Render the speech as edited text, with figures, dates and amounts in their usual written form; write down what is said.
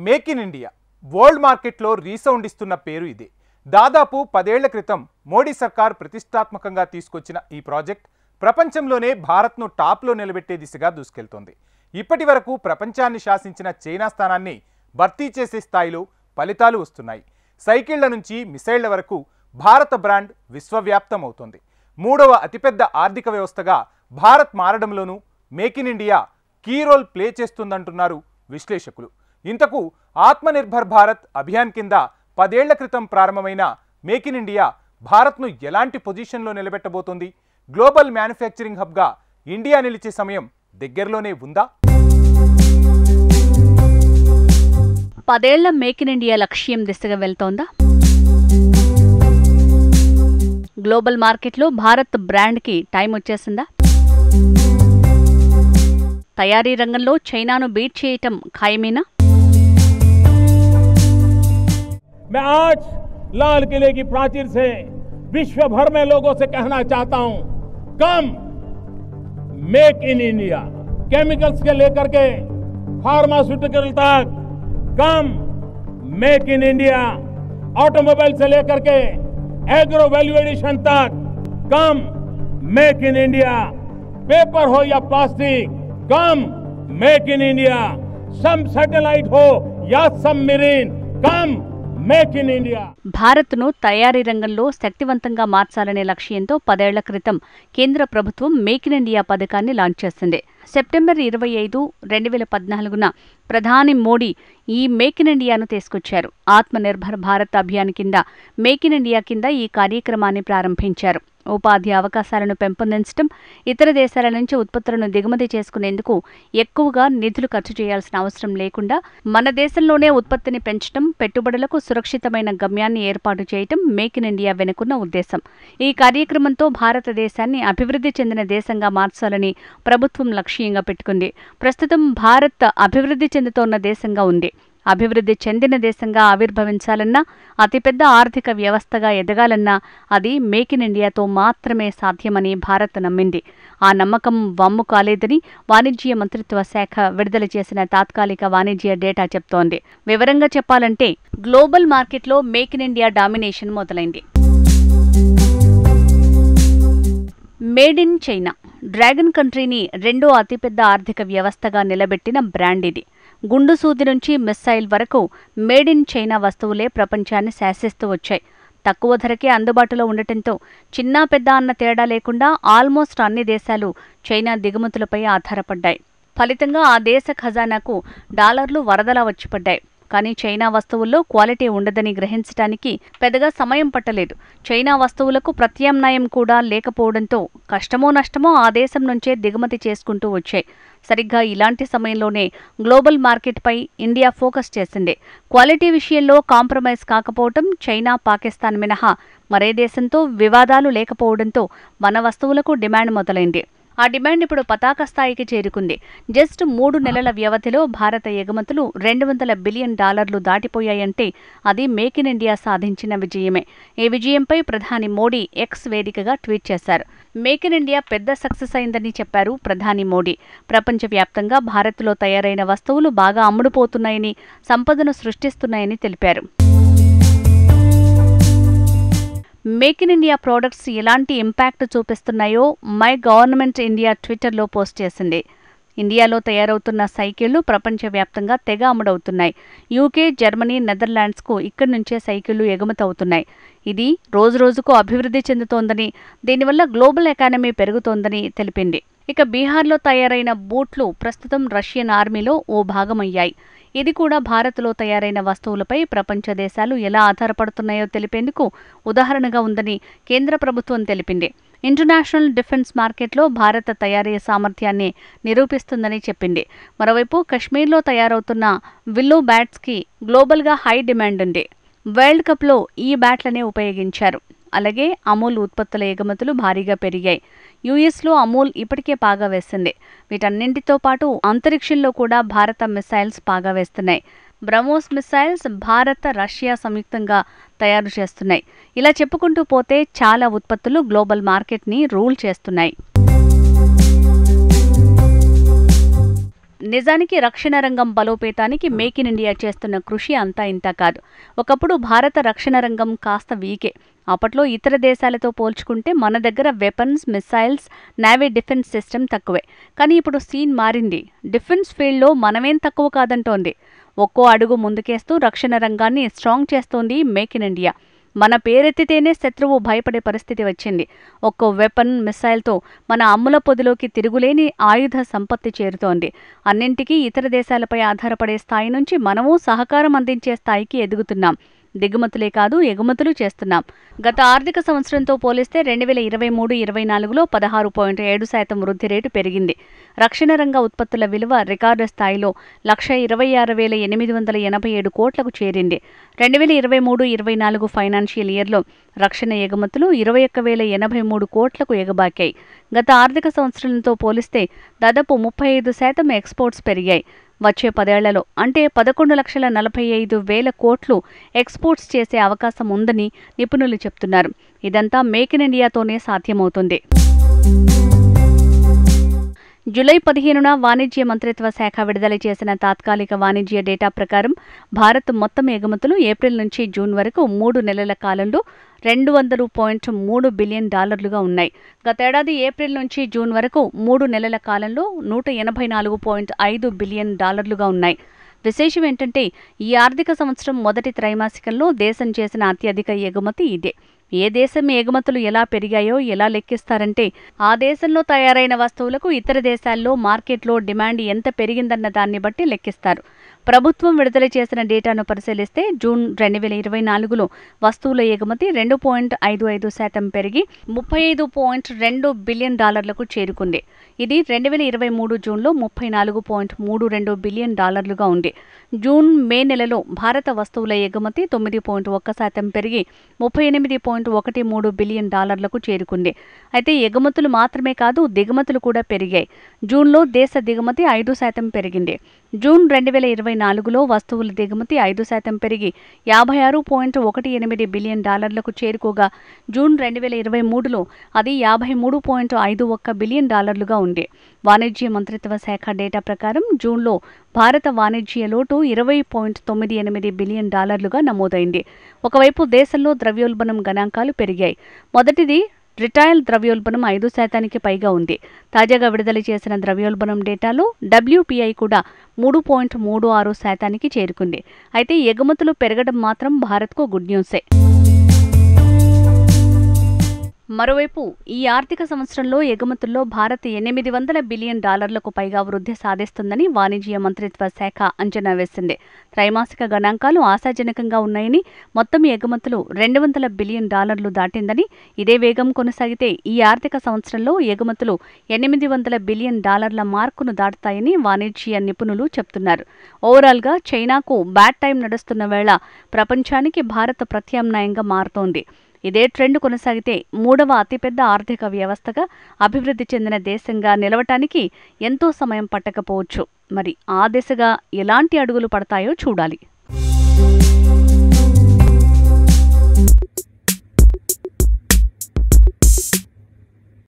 Make in India world మార్కెట్లో resound ఇస్తున్న పేరు ఇదే. దాదాపు 10 ఏళ్ల క్రితం మోడీ సర్కార్ ప్రతిష్టాత్మకంగా తీసుకొచ్చిన ఈ ప్రాజెక్ట్ ప్రపంచంలోనే భారత్ను టాప్లో నిలబెట్టే దిశగా దూసుకెళ్తోంది. ఇప్పటి వరకు ప్రపంచాన్ని శాసించిన చైనా స్థానాన్ని భర్తీ చేసే స్థాయిలో ఫలితాలు వస్తున్నాయి. సైకిళ్ల నుంచి మిసైళ్ల వరకు భారత బ్రాండ్ విశ్వవ్యాప్తం అవుతోంది. 3వ అతిపెద్ద ఆర్థిక వ్యవస్థగా భారత్ మారడంలోనూ make in India key role play చేస్తుందంటున్నారు విశ్లేషకులు. ఇంతకు ఆత్మనిర్భర్ భారత్ అభియాన్ కింద 10 ఏళ్ల క్రితం ప్రారంభమైన మేక్ ఇన్ ఇండియా భారత్ను ఎలాంటి పొజిషన్లో నిలబెట్టబోతోంది? గ్లోబల్ మ్యానుఫ్యాక్చరింగ్ హబ్గా ఇండియా నిలిచే సమయం దగ్గరలోనే ఉందా? 10 ఏళ్ల మేక్ ఇన్ ఇండియా లక్ష్యం దిశగా వెళ్తోందా? గ్లోబల్ మార్కెట్లో భారత్ బ్రాండ్కి టైం వచ్చేసిందా? తయారీ రంగంలో చైనాను బీట్ చేయటం ఖాయమేనా? मैं आज लाल किले की प्राचीर से विश्व भर में लोगों से कहना चाहता हूं, come make in India, chemicals के लेकर के फार्मास्यूटिकल तक, come make in India, automobile से लेकर के एग्रो वैल्यू एडिशन तक, come make in India, paper हो या plastic, come make in India, some satellite हो या submarine, come make in India. భారత్ను తయారీ రంగంలో శక్తివంతంగా మార్చాలనే లక్ష్యంతో 10 ఏళ్ల క్రితం కేంద్ర ప్రభుత్వం మేక్ ఇన్ ఇండియా పథకాన్ని లాంచ్ చేసింది. సెప్టెంబర్ 25, 2014న ప్రధాని మోడీ ఈ మేక్ ఇన్ ఇండియాను తీసుకొచ్చారు. ఆత్మనిర్భర్ భారత్ అభియాన్ కింద మేక్ ఇన్ ఇండియా కింద ఈ కార్యక్రమాన్ని ప్రారంభించారు. ఉపాధి అవకాశాలను పెంపొందించడం, ఇతర దేశాల నుంచి ఉత్పత్తులను దిగుమతి చేసుకునేందుకు ఎక్కువగా నిధులు ఖర్చు చేయాల్సిన అవసరం లేకుండా మన దేశంలోనే ఉత్పత్తిని పెంచడం, పెట్టుబడులకు సురక్షితమైన గమ్యాన్ని ఏర్పాటు చేయడం మేక్ ఇన్ ఇండియా వెనుకున్న ఉద్దేశం. ఈ కార్యక్రమంతో భారతదేశాన్ని అభివృద్ధి చెందిన దేశంగా మార్చాలని ప్రభుత్వం లక్ష్యంగా పెట్టుకుంది. ప్రస్తుతం భారత్ అభివృద్ధి చెందుతోన్న దేశంగా ఉంది. అభివృద్ధి చెందిన దేశంగా ఆవిర్భవించాలన్నా, అతిపెద్ద ఆర్థిక వ్యవస్థగా ఎదగాలన్నా అది మేక్ ఇన్ ఇండియాతో మాత్రమే సాధ్యమని భారత్ నమ్మింది. ఆ నమ్మకం వమ్ము కాలేదని వాణిజ్య మంత్రిత్వ శాఖ విడుదల చేసిన తాత్కాలిక వాణిజ్య డేటా చెప్తోంది. వివరంగా చెప్పాలంటే గ్లోబల్ మార్కెట్లో మేక్ ఇన్ ఇండియా డామినేషన్ మొదలైంది. మేడ్ ఇన్ చైనా డ్రాగన్ కంట్రీని 2వ అతిపెద్ద ఆర్థిక వ్యవస్థగా నిలబెట్టిన బ్రాండ్ ఇది. గుండు సూది నుంచి మిస్సైల్ వరకు మేడ్ ఇన్ చైనా వస్తువులే ప్రపంచాన్ని శాసిస్తూ వచ్చాయి. తక్కువ ధరకే అందుబాటులో ఉండటంతో చిన్నా పెద్ద అన్న తేడా లేకుండా ఆల్మోస్ట్ అన్ని దేశాలు చైనా దిగుమతులపై ఆధారపడ్డాయి. ఫలితంగా ఆ దేశ ఖజానాకు డాలర్లు వరదలా వచ్చిపడ్డాయి. కానీ చైనా వస్తువుల్లో క్వాలిటీ ఉండదని గ్రహించడానికి పెద్దగా సమయం పట్టలేదు. చైనా వస్తువులకు ప్రత్యామ్నాయం కూడా లేకపోవడంతో కష్టమో నష్టమో ఆ దేశం నుంచే దిగుమతి చేసుకుంటూ వచ్చాయి. సరిగ్గా ఇలాంటి సమయంలోనే గ్లోబల్ మార్కెట్పై ఇండియా ఫోకస్ చేసింది. క్వాలిటీ విషయంలో కాంప్రమైజ్ కాకపోవడం, చైనా, పాకిస్తాన్ మినహా మరే దేశంతో వివాదాలు లేకపోవడంతో మన వస్తువులకు డిమాండ్ మొదలైంది. ఆ డిమాండ్ ఇప్పుడు పతాక స్థాయికి చేరుకుంది. జస్ట్ 3 నెలల వ్యవధిలో భారత ఎగుమతులు $200 బిలియన్ దాటిపోయాయంటే అది మేక్ ఇన్ ఇండియా సాధించిన విజయమే. ఈ విజయంపై ప్రధాని మోడీ ఎక్స్ వేదికగా ట్వీట్ చేశారు. మేక్ ఇన్ ఇండియా పెద్ద సక్సెస్ అయిందని చెప్పారు ప్రధాని మోడీ. ప్రపంచవ్యాప్తంగా భారత్లో తయారైన వస్తువులు బాగా అమ్ముడుపోతున్నాయని, సంపదను సృష్టిస్తున్నాయని తెలిపారు. మేక్ ఇన్ ఇండియా ప్రోడక్ట్స్ ఎలాంటి ఇంపాక్ట్ చూపిస్తున్నాయో మై గవర్నమెంట్ ఇండియా ట్విట్టర్లో పోస్ట్ చేసింది. ఇండియాలో తయారవుతున్న సైకిళ్లు ప్రపంచవ్యాప్తంగా తెగ అమ్ముడవుతున్నాయి. యూకే, జర్మనీ, నెదర్లాండ్స్కు ఇక్కడి నుంచే సైకిళ్లు ఎగుమతి అవుతున్నాయి. ఇది రోజురోజుకు అభివృద్ధి చెందుతోందని, దీనివల్ల గ్లోబల్ ఎకానమీ పెరుగుతోందని తెలిపింది. ఇక బీహార్లో తయారైన బూట్లు ప్రస్తుతం రష్యన్ ఆర్మీలో ఓ భాగమయ్యాయి. ఇది కూడా భారత్లో తయారైన వస్తువులపై ప్రపంచ దేశాలు ఎలా ఆధారపడుతున్నాయో తెలిపేందుకు ఉదాహరణగా ఉందని కేంద్ర ప్రభుత్వం తెలిపింది. ఇంటర్నేషనల్ డిఫెన్స్ మార్కెట్లో భారత తయారీ సామర్థ్యాన్ని నిరూపిస్తుందని చెప్పింది. మరోవైపు కశ్మీర్లో తయారవుతున్న విల్లు బ్యాట్స్కి గ్లోబల్గా హై డిమాండ్ ఉంది. వరల్డ్ కప్లో ఈ బ్యాట్లనే ఉపయోగించారు. అలాగే అమూల్ ఉత్పత్తుల ఎగుమతులు భారీగా పెరిగాయి. యుఎస్లో అమూల్ ఇప్పటికే పాగా వేసింది. వీటన్నింటితో పాటు అంతరిక్షంలో కూడా భారత మిసైల్స్ పాగా వేస్తున్నాయి. బ్రహ్మోస్ మిసైల్స్ భారత, రష్యా సంయుక్తంగా తయారు చేస్తున్నాయి. ఇలా చెప్పుకుంటూ పోతే చాలా ఉత్పత్తులు గ్లోబల్ మార్కెట్ని రూల్ చేస్తున్నాయి. నిజానికి రక్షణ రంగం బలోపేతానికి మేక్ ఇన్ ఇండియా చేస్తున్న కృషి అంతా ఇంతా కాదు. ఒకప్పుడు భారత రక్షణ రంగం కాస్త వీకే. అప్పట్లో ఇతర దేశాలతో పోల్చుకుంటే మన దగ్గర weapons, missiles, navy defence system తక్కువే. కానీ ఇప్పుడు సీన్ మారింది. డిఫెన్స్ ఫీల్డ్లో మనమేం తక్కువ కాదంటోంది. ఒక్కో అడుగు ముందుకేస్తూ రక్షణ రంగాన్ని స్ట్రాంగ్ చేస్తోంది మేక్ ఇన్ ఇండియా. మన పేరెత్తితేనే శత్రువు భయపడే పరిస్థితి వచ్చింది. ఒక్కో వెపన్, మిసైల్తో మన అమ్ముల పొదిలోకి తిరుగులేని ఆయుధ సంపత్తి చేరుతోంది. అన్నింటికీ ఇతర దేశాలపై ఆధారపడే స్థాయి నుంచి మనము సహకారం అందించే స్థాయికి ఎదుగుతున్నాం. దిగుమతులే కాదు, ఎగుమతులు చేస్తున్నాం. గత ఆర్థిక సంవత్సరంతో పోలిస్తే 2023-24లో 16.7% వృద్ధి రేటు పెరిగింది. రక్షణ రంగ ఉత్పత్తుల విలువ రికార్డు స్థాయిలో 126,887 కోట్లకు చేరింది. 2023-24 ఫైనాన్షియల్ ఇయర్లో రక్షణ ఎగుమతులు 21,083 కోట్లకు ఎగబాకాయి. గత ఆర్థిక సంవత్సరంతో పోలిస్తే దాదాపు 35% ఎక్స్పోర్ట్స్ పెరిగాయి. వచ్చే 10 ఏళ్లలో అంటే 11,45,000 కోట్లు ఎక్స్పోర్ట్స్ చేసే అవకాశం ఉందని నిపుణులు చెప్తున్నారు. ఇదంతా మేక్ ఇన్ ఇండియాతోనే సాధ్యమవుతుంది. జూలై 15న వాణిజ్య మంత్రిత్వ శాఖ విడుదల చేసిన తాత్కాలిక వాణిజ్య డేటా ప్రకారం భారత్ మొత్తం ఎగుమతులు ఏప్రిల్ నుంచి జూన్ వరకు 3 నెలల కాలంలో $200.3 బిలియన్ ఉన్నాయి. గతేడాది ఏప్రిల్ నుంచి జూన్ వరకు 3 నెలల కాలంలో $184.5 బిలియన్ ఉన్నాయి. విశేషం ఏంటంటే ఈ ఆర్థిక సంవత్సరం మొదటి త్రైమాసికంలో దేశం చేసిన అత్యధిక ఎగుమతి ఇదే. ఏ దేశం ఎగుమతులు ఎలా పెరిగాయో ఎలా లెక్కిస్తారంటే ఆ దేశంలో తయారైన వస్తువులకు ఇతర దేశాల్లో మార్కెట్లో డిమాండ్ ఎంత పెరిగిందన్న దాన్ని బట్టి లెక్కిస్తారు. ప్రభుత్వం విడుదల చేసిన డేటాను పరిశీలిస్తే జూన్ 2024లో వస్తువుల ఎగుమతి 2.55% పెరిగి $35.2 బిలియన్ చేరుకుంది. ఇది 2023 జూన్లో $34.32 బిలియన్ ఉంది. జూన్, మే నెలలో భారత వస్తువుల ఎగుమతి 9.1% పెరిగి $38.13 బిలియన్ చేరుకుంది. అయితే ఎగుమతులు మాత్రమే కాదు, దిగుమతులు కూడా పెరిగాయి. జూన్లో దేశ దిగుమతి 5% పెరిగింది. జూన్ 2024లో వస్తువుల దిగుమతి 5% పెరిగి $56.18 బిలియన్ చేరుకోగా జూన్ 2023లో అది $53.51 బిలియన్ ఉంది. వాణిజ్య మంత్రిత్వ శాఖ డేటా ప్రకారం జూన్లో భారత వాణిజ్య లోటు $20.98 బిలియన్ నమోదైంది. ఒకవైపు దేశంలో ద్రవ్యోల్బణం గణాంకాలు పెరిగాయి. మొదటిది రిటైల్ ద్రవ్యోల్బణం 5%కి పైగా ఉంది. తాజాగా విడుదల చేసిన ద్రవ్యోల్బణం డేటాలో WPI కూడా 3.36%కి చేరుకుంది. అయితే ఎగుమతులు పెరగడం మాత్రం భారత్కు గుడ్ న్యూసే. మరోవైపు ఈ ఆర్థిక సంవత్సరంలో ఎగుమతుల్లో భారత్ $800 బిలియన్ పైగా వృద్ధి సాధిస్తుందని వాణిజ్య మంత్రిత్వ శాఖ అంచనా వేసింది. త్రైమాసిక గణాంకాలు ఆశాజనకంగా ఉన్నాయని, మొత్తం ఎగుమతులు $200 బిలియన్ దాటిందని, ఇదే వేగం కొనసాగితే ఈ ఆర్థిక సంవత్సరంలో ఎగుమతులు $800 బిలియన్ మార్కును దాటుతాయని వాణిజ్య నిపుణులు చెప్తున్నారు. ఓవరాల్గా చైనాకు బ్యాడ్ టైం నడుస్తున్న వేళ ప్రపంచానికి భారత్ ప్రత్యామ్నాయంగా మారుతోంది. ఇదే ట్రెండ్ కొనసాగితే మూడవ అతిపెద్ద ఆర్థిక వ్యవస్థగా అభివృద్ధి చెందిన దేశంగా నిలవటానికి ఎంతో సమయం పట్టకపోవచ్చు. మరి ఆ దిశగా ఎలాంటి అడుగులు పడతాయో చూడాలి.